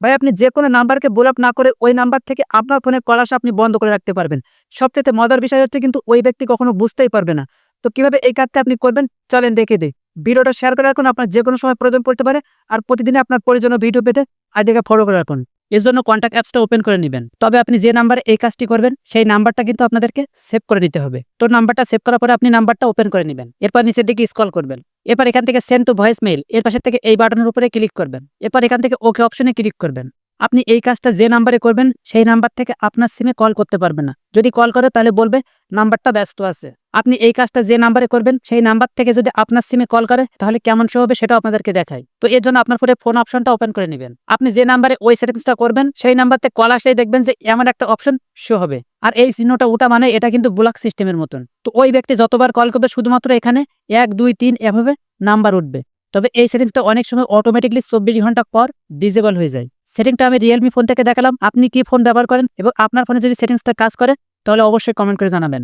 ভাই আপনি যে কোনো নাম্বারকে ব্লক না করে ওই নাম্বার থেকে আপনার ফোনে কল আসা আপনি বন্ধ করে রাখতে পারবেন। সবচাইতে মজার বিষয় হচ্ছে কিন্তু ওই ব্যক্তি কখনো বুঝতেই পারবে না। তো কিভাবে এই কাজটা আপনি করবেন চলেন দেখে দেই। ভিডিওটা শেয়ার করে রাখুন, আপনার যেকোনো সময় প্রয়োজন পড়তে পারে। আর প্রতিদিনই আপনার প্রয়োজনীয় ভিডিও পেতে আইডিকে ফলো করে রাখুন। এর জন্য কন্টাক্ট অ্যাপসটা ওপেন করে নিবেন। তবে আপনি যে নাম্বারে এই কাজটি করবেন সেই নাম্বারটা কিন্তু আপনাদেরকে সেভ করে নিতে হবে। তো নাম্বারটা সেভ করার পরে আপনি নাম্বারটা ওপেন করে নিবেন। এরপর নিচের দিকে স্ক্রল করবেন। এরপর এখান থেকে সেন্ড টু ভয়েস মেইল এর পাশে থেকে এই বাটনের উপরে ক্লিক করবেন। এরপর এখান থেকে ওকে অপশনে ক্লিক করবেন। আপনি এই কাজটা যে নাম্বারে করবেন সেই নাম্বার থেকে আপনার সিমে কল করতে পারবে না। যদি কল করে তাহলে বলবে নাম্বারটা ব্যস্ত আছে। আপনি এই কাজটা যে নাম্বারে করবেন সেই নাম্বার থেকে যদি আপনার সিমে কল করে তাহলে কেমন শো হবে সেটাও আপনাদেরকে দেখায়। তো এর জন্য আপনার ফোনে ফোন অপশনটা ওপেন করে নেবেন। আপনি যে নাম্বারে ওই সেটিংসটা করবেন সেই নাম্বার থেকে কল আসলেই দেখবেন যে এমন একটা অপশন শো হবে। আর এই চিহ্নটা ওটা মানে এটা কিন্তু ব্লক সিস্টেমের মতন। তো ওই ব্যক্তি যতবার কল করবে শুধুমাত্র এখানে 1 2 3 এভাবে নাম্বার উঠবে। তবে এই সেটিংসটা অনেক সময় অটোমেটিকলি 24 ঘন্টা পর ডিসেবল হয়ে যায়। সেটিংটা আমি রিয়েলমি ফোন থেকে দেখালাম। আপনি কি ফোন ব্যবহার করেন এবং আপনার ফোনে যদি সেটিংসটা কাজ করে তাহলে অবশ্যই কমেন্ট করে জানাবেন।